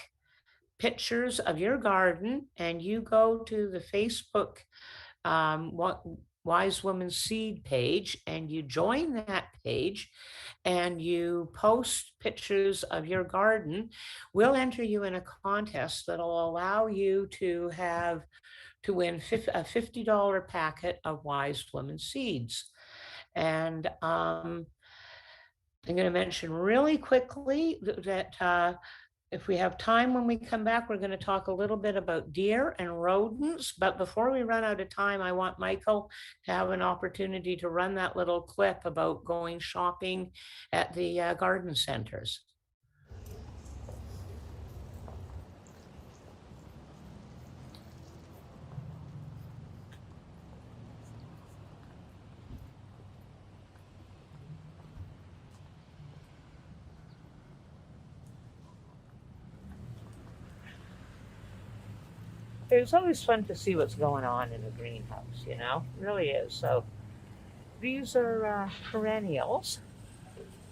pictures of your garden and you go to the Facebook Wise Woman Seed page and you join that page and you post pictures of your garden, we'll enter you in a contest that'll allow you to win a $50 packet of Wise Woman seeds. And I'm going to mention really quickly that if we have time when we come back, we're going to talk a little bit about deer and rodents. But before we run out of time, I want Michael to have an opportunity to run that little clip about going shopping at the garden centers. It's always fun to see what's going on in the greenhouse, you know, it really is. So these are perennials,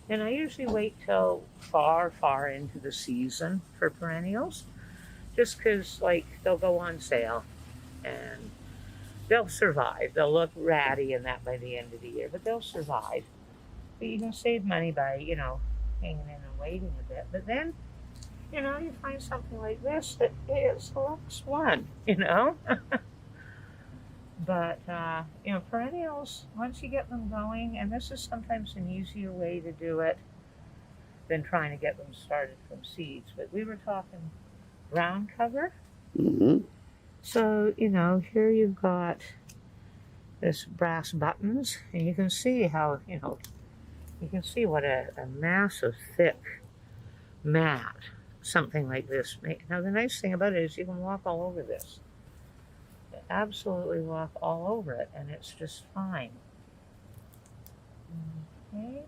and I usually wait till far, far into the season for perennials, just because, like, they'll go on sale and they'll survive. They'll look ratty and that by the end of the year, but they'll survive. But you can save money by, you know, hanging in and waiting a bit. But then, you know, you find something like this that is Lux one, you know. But, you know, perennials, once you get them going, and this is sometimes an easier way to do it than trying to get them started from seeds. But we were talking ground cover. Mm-hmm. So, you know, here you've got this brass buttons, and you can see how, you know, you can see what a massive, thick mat something like this. Now, the nice thing about it is you can walk all over this. You absolutely walk all over it, and it's just fine. Okay.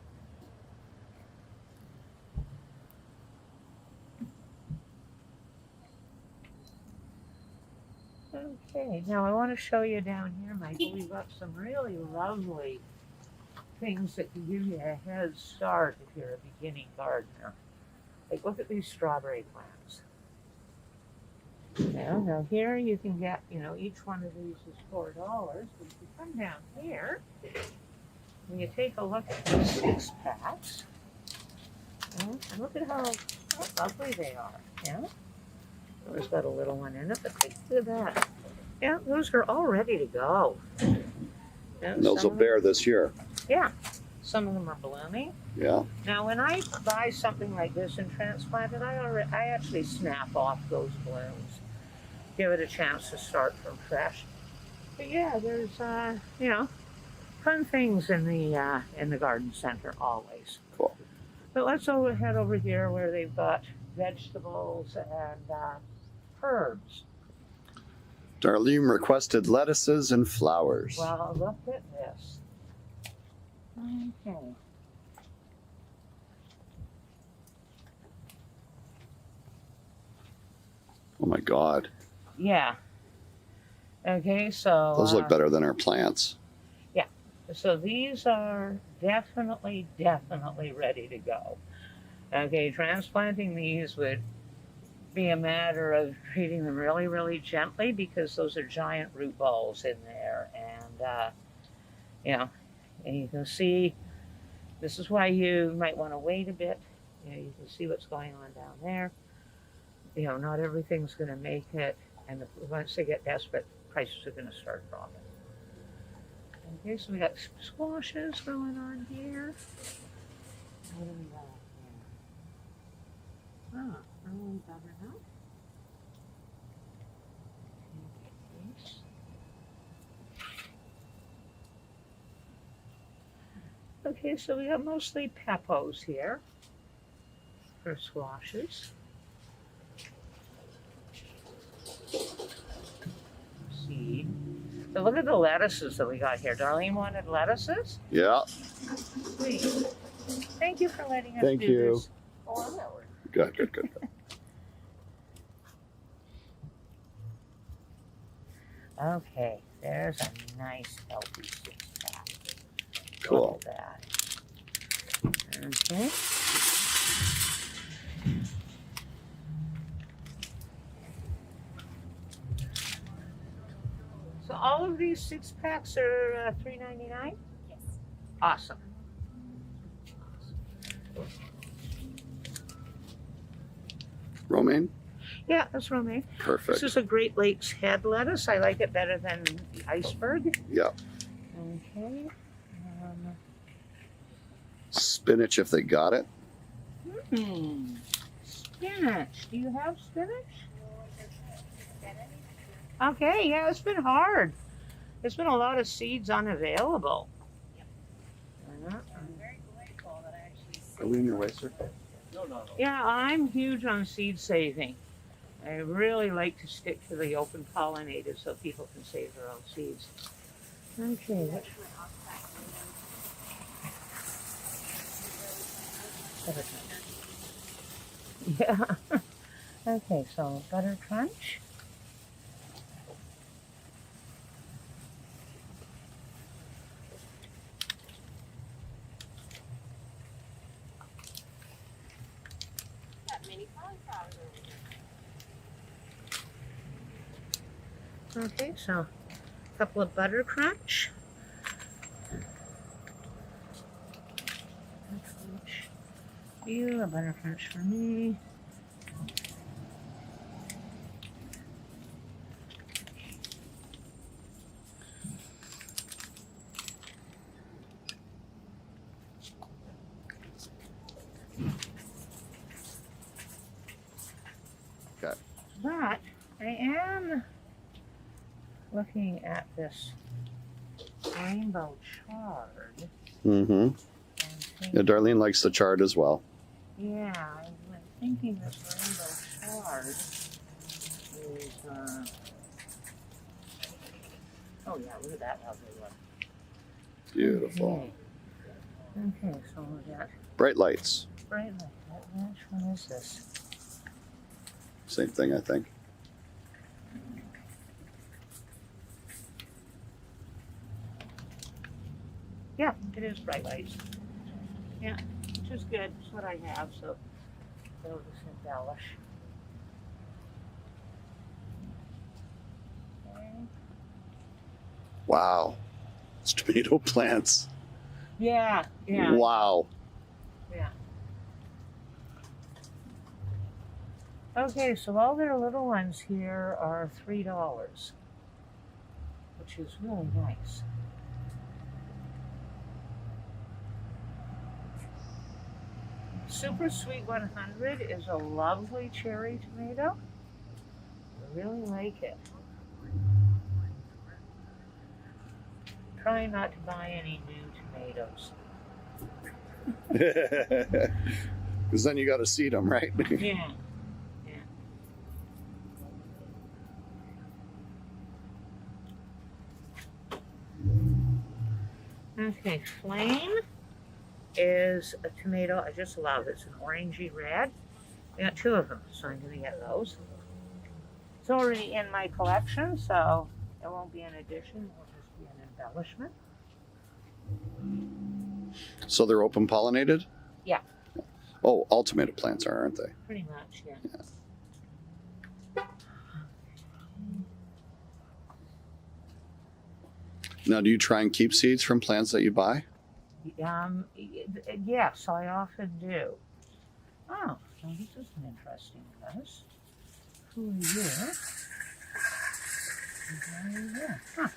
Okay, now I want to show you down here, Michael. We've got some really lovely things that can give you a head start if you're a beginning gardener. Like, look at these strawberry plants. Now here you can get, you know, each one of these is $4. But if you come down here and you take a look at the 6-packs, and look at how lovely they are. Yeah, there's got a little one in it, but look at that. Yeah, those are all ready to go. Yeah, Those will bear this year. Yeah, some of them are blooming. Yeah. Now, when I buy something like this and transplant it, I actually snap off those blooms, give it a chance to start from fresh. But yeah, there's you know, fun things in the garden center always. Cool. But let's head over here where they've got vegetables and herbs. Darlene requested lettuces and flowers. Well, look at this. Okay. Oh my God. Yeah. Okay, so Those look better than our plants. Yeah. So these are definitely ready to go. Okay, transplanting these would be a matter of treating them really, really gently because those are giant root balls in there. And, you know, and you can see, this is why you might want to wait a bit. You know, you can see what's going on down there. You know, not everything's going to make it. And once they get desperate, prices are going to start dropping. Okay, so we got squashes going on here. What do we got here? Early butternut. Okay, so we got mostly peppos here for squashes. Seed. So look at the lettuces that we got here. Darlene wanted lettuces? Yeah. Please. Thank you for letting us Thank do you. this. Oh, I'm at work. Good. Okay, there's a nice healthy 6-pack. Cool. Look at that. Okay. all of these 6-packs are $3.99? Yes. Awesome. Romaine? Yeah, that's romaine. Perfect. This is a Great Lakes head lettuce. I like it better than the iceberg. Yeah. Okay. Spinach if they got it. Spinach. Do you have spinach? Okay, yeah, it's been hard. There's been a lot of seeds unavailable. I'm very grateful that I actually Are we in your way, sir? Yeah, I'm huge on seed saving. I really like to stick to the open pollinated so people can save their own seeds. Okay, what yeah. Okay, so butter crunch. got mini cauliflower over here. Okay, so a couple of butter crunch. Butter crunch for you, a butter crunch for me. Okay. But I am looking at this rainbow chard. Mm-hmm. And Yeah, thinking, Darlene likes the chart as well. yeah, I've been thinking this rainbow chard is, oh yeah, look at that lovely one. Beautiful. Okay, so we got Bright lights. bright light. Which one is this? Same thing, I think. Yeah, it is bright lights. Yeah, which is good. It's what I have, so it'll just embellish. Okay. Wow. It's tomato plants. Yeah, yeah, Wow. yeah. Okay, so all their little ones here are $3, which is really nice. Super Sweet 100 is a lovely cherry tomato. I really like it. Try not to buy any new tomatoes. Because then you got to seed them, right? Yeah. Okay, Flame is a tomato I just love. It's an orangey red. I got 2 of them, so I'm going to get those. It's already in my collection, so it won't be an addition. It will just be an embellishment. So they're open pollinated? Yeah. Oh, all tomato plants are, aren't they? Pretty much, yeah. Now, do you try and keep seeds from plants that you buy? Yes, I often do. Oh, so this is an interesting list. Who are you? Huh.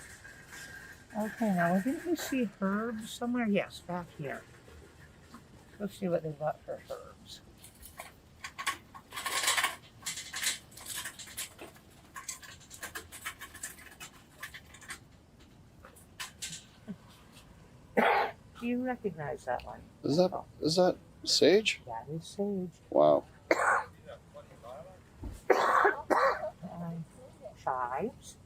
Okay, now didn't we see herbs somewhere? Yes, back here. Let's see what they got for herbs. Do you recognize that one? Is that sage? That is sage. Wow. Chives.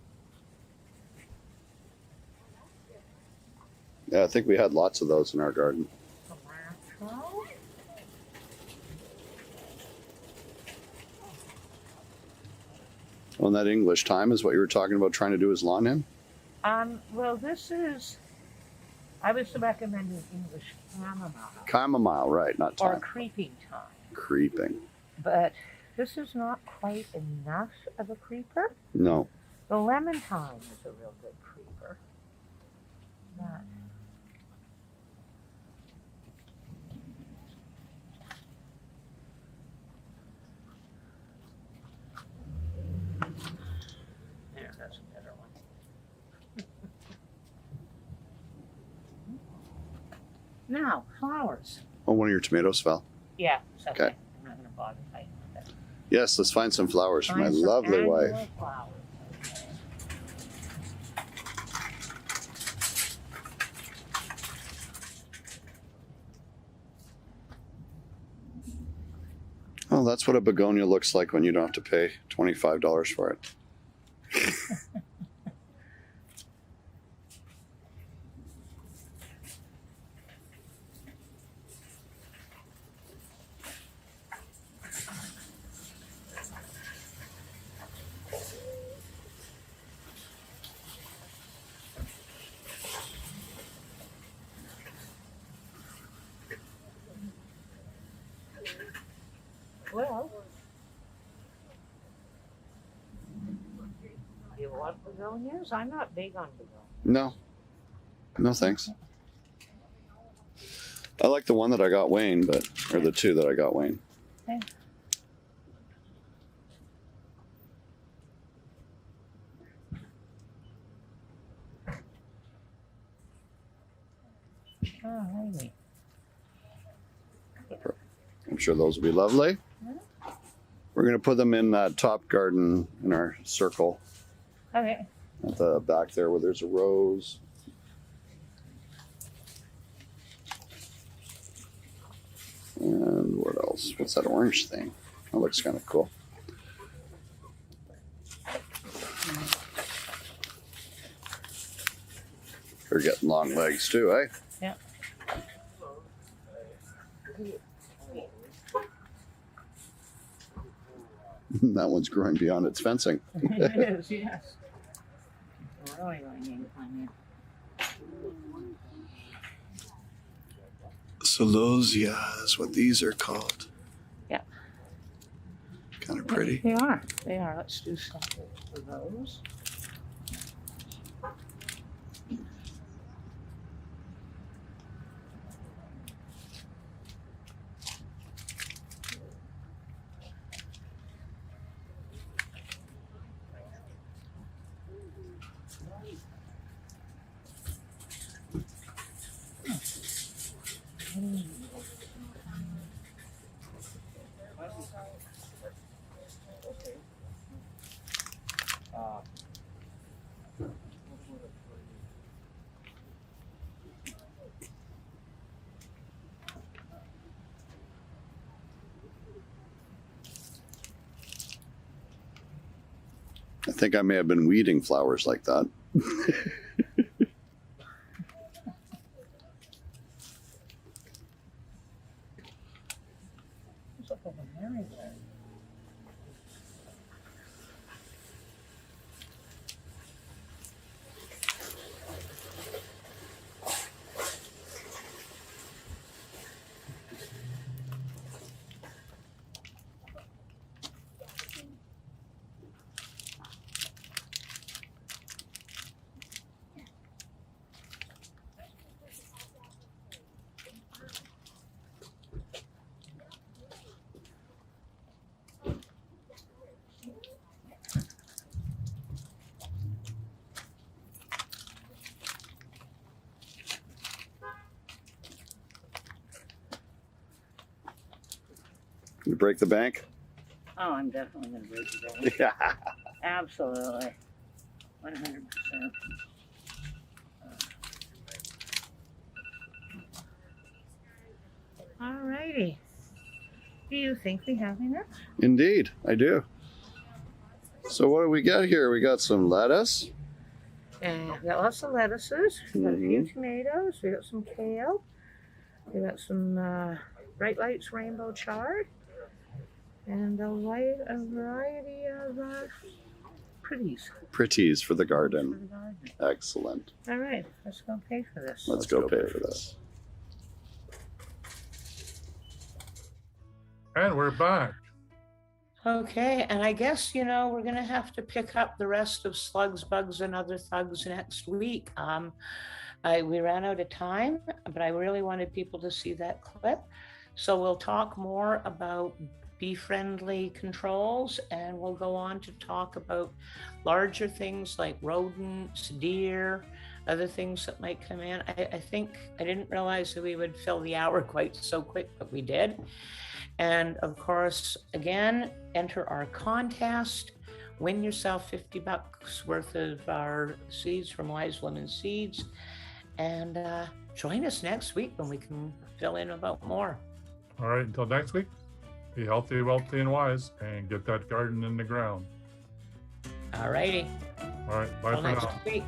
Yeah, I think we had lots of those in our garden. Cilantro. Well, and that English thyme is what you were talking about trying to do his lawn in? Well, this is, I was recommending English chamomile Chamomile, right, not or thyme. creeping thyme, Creeping. but this is not quite enough of a creeper. No. The lemon thyme is a real good creeper. over. That. There, that's a better one. Now, flowers. Oh, one of your tomatoes fell. Yeah, it's okay. Okay. I'm not gonna bother fighting with it. Yes, let's find some flowers for my Find some lovely annual wife. flowers, okay. Oh, that's what a begonia looks like when you don't have to pay $25 for it. Well, you want begonias? I'm not big on begonias. No. No, thanks. I like the one that I got Wayne, or the two that I got Wayne. Okay. Oh, maybe. I'm sure those will be lovely. We're going to put them in that top garden in our circle Okay. at the back there where there's a rose. And what else? What's that orange thing? That looks kind of cool. They're getting long legs too, eh? Yeah. That one's growing beyond its fencing. It is, yes. It's really going in. Celosia is what these are called. Yeah. Kind of pretty. They are. They are. Let's do something for those. I think I may have been weeding flowers like that. Looks like a married one. You break the bank? Oh, I'm definitely going to break the bank. Yeah. Absolutely. 100%. All righty. Do you think we have enough? Indeed, I do. So what do we got here? We got some lettuce. And we got lots of lettuces. We got a few tomatoes. We got some kale. We got some Bright Lights Rainbow Chard. And a variety of pretties. Pretties for the For garden. the garden. Excellent. All right, let's go pay for this. Let's go pay for this. And we're back. Okay, and I guess, we're gonna have to pick up the rest of Slugs, Bugs, and Other Thugs next week. We ran out of time, but I really wanted people to see that clip. So we'll talk more about bee-friendly controls, and we'll go on to talk about larger things like rodents, deer, other things that might come in. I think I didn't realize that we would fill the hour quite so quick, but we did. And of course, again, enter our contest, win yourself $50 worth of our seeds from Wise Women Seeds, and join us next week when we can fill in about more. All right, until next week, be healthy, wealthy, and wise, and get that garden in the ground. All righty. All right, bye Till for next now. week.